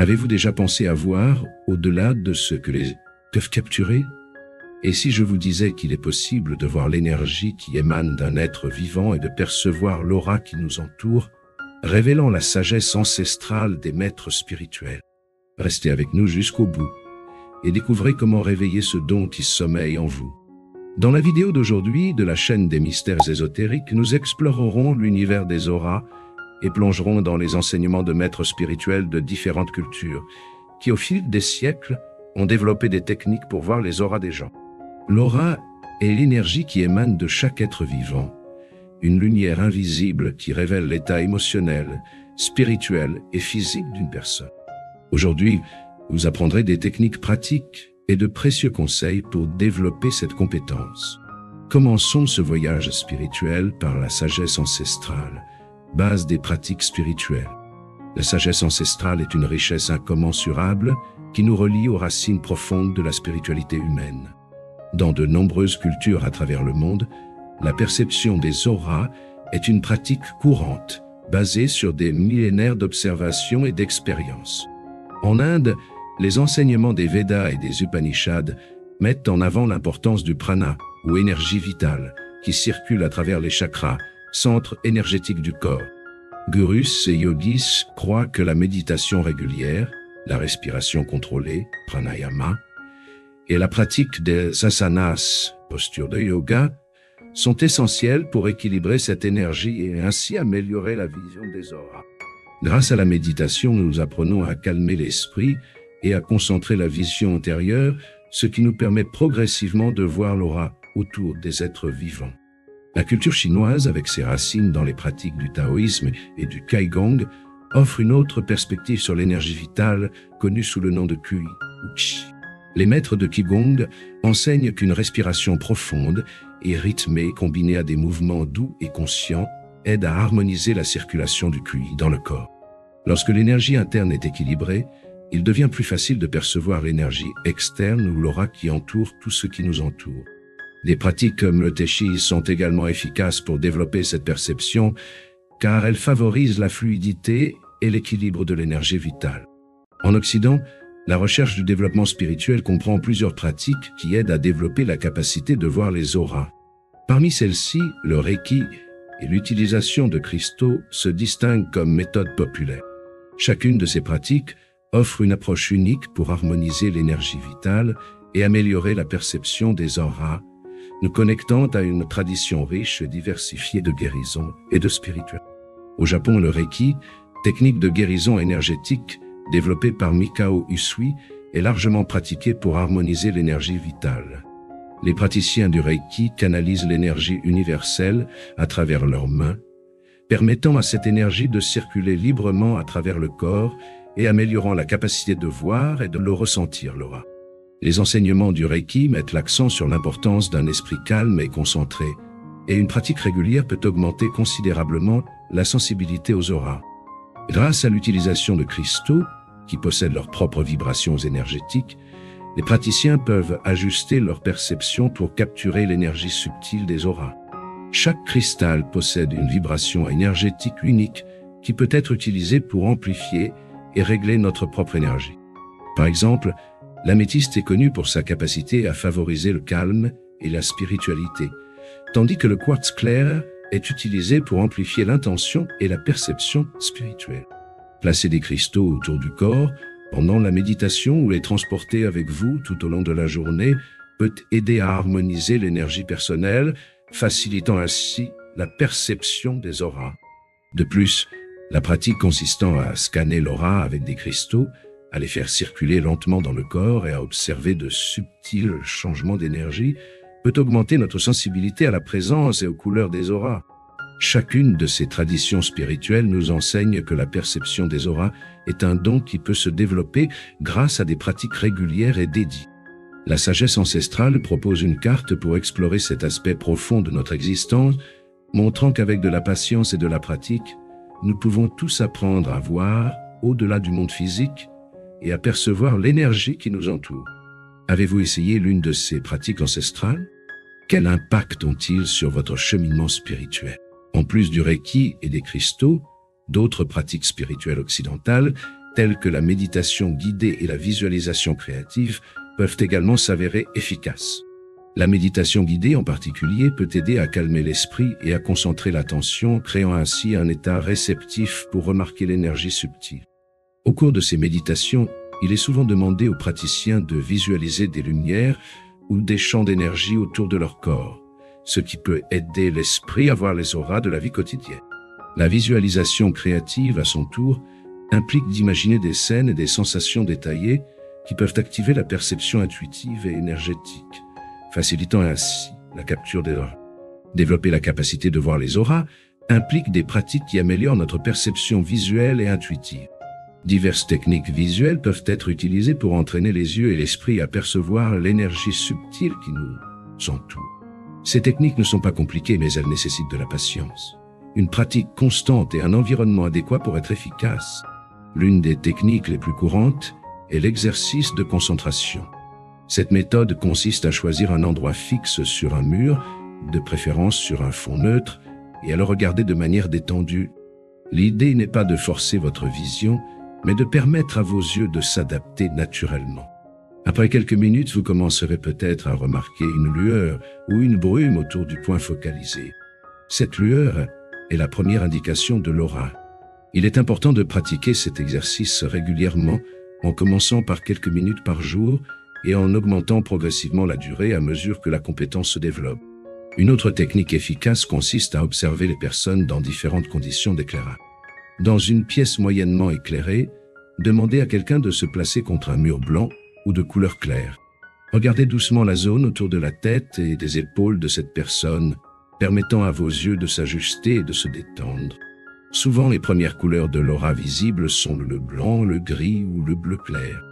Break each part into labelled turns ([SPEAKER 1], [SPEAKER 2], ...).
[SPEAKER 1] Avez-vous déjà pensé à voir au-delà de ce que les peuvent capturer? Et si je vous disais qu'il est possible de voir l'énergie qui émane d'un être vivant et de percevoir l'aura qui nous entoure, révélant la sagesse ancestrale des maîtres spirituels? Restez avec nous jusqu'au bout et découvrez comment réveiller ce don qui sommeille en vous. Dans la vidéo d'aujourd'hui de la chaîne des mystères ésotériques, nous explorerons l'univers des auras et plongerons dans les enseignements de maîtres spirituels de différentes cultures qui, au fil des siècles, ont développé des techniques pour voir les auras des gens. L'aura est l'énergie qui émane de chaque être vivant, une lumière invisible qui révèle l'état émotionnel, spirituel et physique d'une personne. Aujourd'hui, vous apprendrez des techniques pratiques et de précieux conseils pour développer cette compétence. Commençons ce voyage spirituel par la sagesse ancestrale, base des pratiques spirituelles. La sagesse ancestrale est une richesse incommensurable qui nous relie aux racines profondes de la spiritualité humaine. Dans de nombreuses cultures à travers le monde, la perception des auras est une pratique courante, basée sur des millénaires d'observation et d'expérience. En Inde, les enseignements des Védas et des Upanishads mettent en avant l'importance du prana, ou énergie vitale, qui circule à travers les chakras, centres énergétiques du corps. Gurus et yogis croient que la méditation régulière, la respiration contrôlée, pranayama, et la pratique des asanas, postures de yoga, sont essentielles pour équilibrer cette énergie et ainsi améliorer la vision des auras. Grâce à la méditation, nous apprenons à calmer l'esprit et à concentrer la vision intérieure, ce qui nous permet progressivement de voir l'aura autour des êtres vivants. La culture chinoise, avec ses racines dans les pratiques du taoïsme et du Qigong, offre une autre perspective sur l'énergie vitale, connue sous le nom de Qi ou Qi. Les maîtres de Qigong enseignent qu'une respiration profonde et rythmée, combinée à des mouvements doux et conscients, aide à harmoniser la circulation du Qi dans le corps. Lorsque l'énergie interne est équilibrée, il devient plus facile de percevoir l'énergie externe ou l'aura qui entoure tout ce qui nous entoure. Des pratiques comme le Tai Chi sont également efficaces pour développer cette perception, car elles favorisent la fluidité et l'équilibre de l'énergie vitale. En Occident, la recherche du développement spirituel comprend plusieurs pratiques qui aident à développer la capacité de voir les auras. Parmi celles-ci, le Reiki et l'utilisation de cristaux se distinguent comme méthodes populaires. Chacune de ces pratiques offre une approche unique pour harmoniser l'énergie vitale et améliorer la perception des auras, nous connectant à une tradition riche et diversifiée de guérison et de spirituel. Au Japon, le Reiki, technique de guérison énergétique développée par Mikao Usui, est largement pratiquée pour harmoniser l'énergie vitale. Les praticiens du Reiki canalisent l'énergie universelle à travers leurs mains, permettant à cette énergie de circuler librement à travers le corps et améliorant la capacité de voir et de le ressentir, l'aura. Les enseignements du Reiki mettent l'accent sur l'importance d'un esprit calme et concentré, et une pratique régulière peut augmenter considérablement la sensibilité aux auras. Grâce à l'utilisation de cristaux, qui possèdent leurs propres vibrations énergétiques, les praticiens peuvent ajuster leur perception pour capturer l'énergie subtile des auras. Chaque cristal possède une vibration énergétique unique qui peut être utilisée pour amplifier et régler notre propre énergie. Par exemple, l'améthyste est connu pour sa capacité à favoriser le calme et la spiritualité, tandis que le quartz clair est utilisé pour amplifier l'intention et la perception spirituelle. Placer des cristaux autour du corps pendant la méditation ou les transporter avec vous tout au long de la journée peut aider à harmoniser l'énergie personnelle, facilitant ainsi la perception des auras. De plus, la pratique consistant à scanner l'aura avec des cristaux, à les faire circuler lentement dans le corps et à observer de subtils changements d'énergie peut augmenter notre sensibilité à la présence et aux couleurs des auras. Chacune de ces traditions spirituelles nous enseigne que la perception des auras est un don qui peut se développer grâce à des pratiques régulières et dédiées. La sagesse ancestrale propose une carte pour explorer cet aspect profond de notre existence, montrant qu'avec de la patience et de la pratique, nous pouvons tous apprendre à voir au-delà du monde physique et à percevoir l'énergie qui nous entoure. Avez-vous essayé l'une de ces pratiques ancestrales? Quel impact ont-ils sur votre cheminement spirituel? En plus du Reiki et des cristaux, d'autres pratiques spirituelles occidentales telles que la méditation guidée et la visualisation créative, peuvent également s'avérer efficaces. La méditation guidée en particulier peut aider à calmer l'esprit et à concentrer l'attention, créant ainsi un état réceptif pour remarquer l'énergie subtile. Au cours de ces méditations, il est souvent demandé aux praticiens de visualiser des lumières ou des champs d'énergie autour de leur corps, ce qui peut aider l'esprit à voir les auras de la vie quotidienne. La visualisation créative, à son tour, implique d'imaginer des scènes et des sensations détaillées qui peuvent activer la perception intuitive et énergétique, facilitant ainsi la capture des auras. Développer la capacité de voir les auras implique des pratiques qui améliorent notre perception visuelle et intuitive. Diverses techniques visuelles peuvent être utilisées pour entraîner les yeux et l'esprit à percevoir l'énergie subtile qui nous entoure. Ces techniques ne sont pas compliquées, mais elles nécessitent de la patience, une pratique constante et un environnement adéquat pour être efficaces. L'une des techniques les plus courantes est l'exercice de concentration. Cette méthode consiste à choisir un endroit fixe sur un mur, de préférence sur un fond neutre, et à le regarder de manière détendue. L'idée n'est pas de forcer votre vision, mais de permettre à vos yeux de s'adapter naturellement. Après quelques minutes, vous commencerez peut-être à remarquer une lueur ou une brume autour du point focalisé. Cette lueur est la première indication de l'aura. Il est important de pratiquer cet exercice régulièrement, en commençant par quelques minutes par jour et en augmentant progressivement la durée à mesure que la compétence se développe. Une autre technique efficace consiste à observer les personnes dans différentes conditions d'éclairage. Dans une pièce moyennement éclairée, demandez à quelqu'un de se placer contre un mur blanc ou de couleur claire. Regardez doucement la zone autour de la tête et des épaules de cette personne, permettant à vos yeux de s'ajuster et de se détendre. Souvent, les premières couleurs de l'aura visible sont le blanc, le gris ou le bleu clair.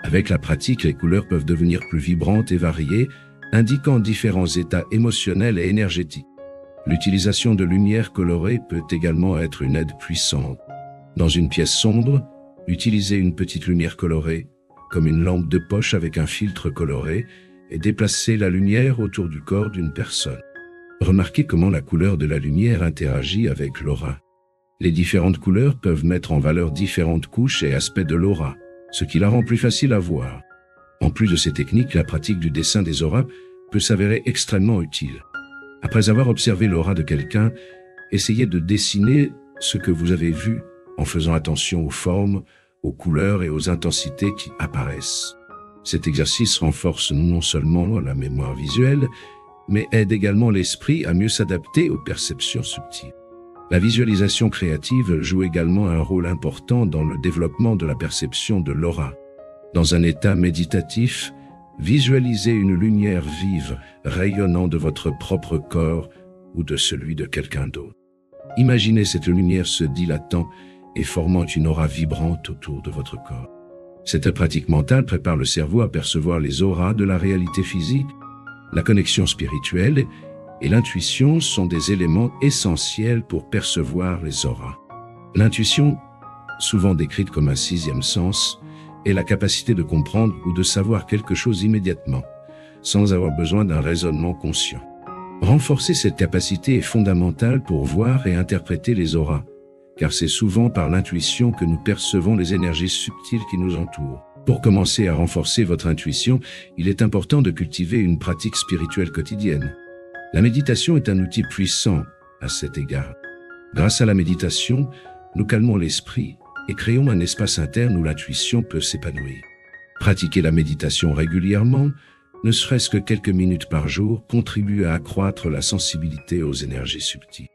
[SPEAKER 1] Avec la pratique, les couleurs peuvent devenir plus vibrantes et variées, indiquant différents états émotionnels et énergétiques. L'utilisation de lumière colorée peut également être une aide puissante. Dans une pièce sombre, utilisez une petite lumière colorée, comme une lampe de poche avec un filtre coloré, et déplacez la lumière autour du corps d'une personne. Remarquez comment la couleur de la lumière interagit avec l'aura. Les différentes couleurs peuvent mettre en valeur différentes couches et aspects de l'aura, ce qui la rend plus facile à voir. En plus de ces techniques, la pratique du dessin des auras peut s'avérer extrêmement utile. Après avoir observé l'aura de quelqu'un, essayez de dessiner ce que vous avez vu en faisant attention aux formes, aux couleurs et aux intensités qui apparaissent. Cet exercice renforce non seulement la mémoire visuelle, mais aide également l'esprit à mieux s'adapter aux perceptions subtiles. La visualisation créative joue également un rôle important dans le développement de la perception de l'aura. Dans un état méditatif, visualisez une lumière vive rayonnant de votre propre corps ou de celui de quelqu'un d'autre. Imaginez cette lumière se dilatant et formant une aura vibrante autour de votre corps. Cette pratique mentale prépare le cerveau à percevoir les auras de la réalité physique. La connexion spirituelle et l'intuition sont des éléments essentiels pour percevoir les auras. L'intuition, souvent décrite comme un sixième sens, est la capacité de comprendre ou de savoir quelque chose immédiatement, sans avoir besoin d'un raisonnement conscient. Renforcer cette capacité est fondamental pour voir et interpréter les auras, car c'est souvent par l'intuition que nous percevons les énergies subtiles qui nous entourent. Pour commencer à renforcer votre intuition, il est important de cultiver une pratique spirituelle quotidienne. La méditation est un outil puissant à cet égard. Grâce à la méditation, nous calmons l'esprit et créons un espace interne où l'intuition peut s'épanouir. Pratiquer la méditation régulièrement, ne serait-ce que quelques minutes par jour, contribue à accroître la sensibilité aux énergies subtiles.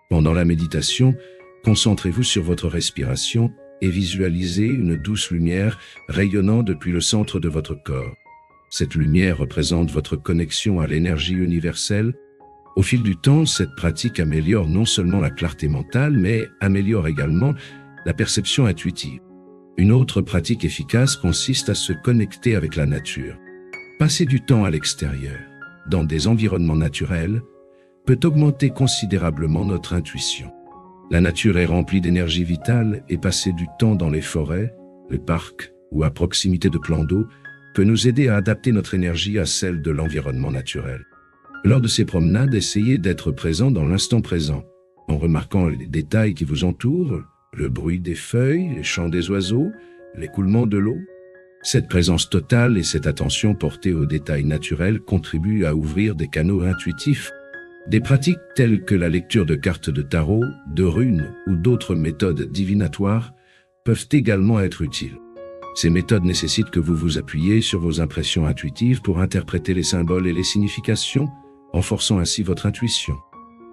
[SPEAKER 1] Pendant la méditation, concentrez-vous sur votre respiration et visualisez une douce lumière rayonnant depuis le centre de votre corps. Cette lumière représente votre connexion à l'énergie universelle. Au fil du temps, cette pratique améliore non seulement la clarté mentale, mais améliore également la perception intuitive. Une autre pratique efficace consiste à se connecter avec la nature. Passer du temps à l'extérieur, dans des environnements naturels, peut augmenter considérablement notre intuition. La nature est remplie d'énergie vitale et passer du temps dans les forêts, les parcs ou à proximité de plans d'eau peut nous aider à adapter notre énergie à celle de l'environnement naturel. Lors de ces promenades, essayez d'être présent dans l'instant présent, en remarquant les détails qui vous entourent, le bruit des feuilles, les chants des oiseaux, l'écoulement de l'eau. Cette présence totale et cette attention portée aux détails naturels contribuent à ouvrir des canaux intuitifs. Des pratiques telles que la lecture de cartes de tarot, de runes ou d'autres méthodes divinatoires peuvent également être utiles. Ces méthodes nécessitent que vous vous appuyiez sur vos impressions intuitives pour interpréter les symboles et les significations, renforçant ainsi votre intuition.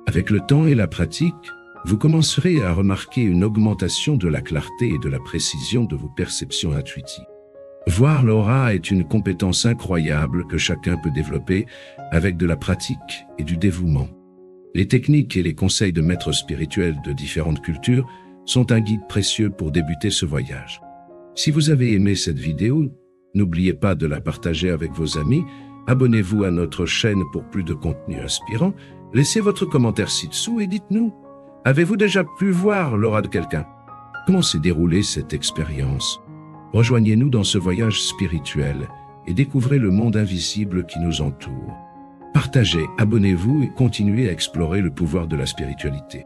[SPEAKER 1] Avec le temps et la pratique, vous commencerez à remarquer une augmentation de la clarté et de la précision de vos perceptions intuitives. Voir l'aura est une compétence incroyable que chacun peut développer avec de la pratique et du dévouement. Les techniques et les conseils de maîtres spirituels de différentes cultures sont un guide précieux pour débuter ce voyage. Si vous avez aimé cette vidéo, n'oubliez pas de la partager avec vos amis, abonnez-vous à notre chaîne pour plus de contenu inspirant, laissez votre commentaire ci-dessous et dites-nous, avez-vous déjà pu voir l'aura de quelqu'un? Comment s'est déroulée cette expérience? Rejoignez-nous dans ce voyage spirituel et découvrez le monde invisible qui nous entoure. Partagez, abonnez-vous et continuez à explorer le pouvoir de la spiritualité.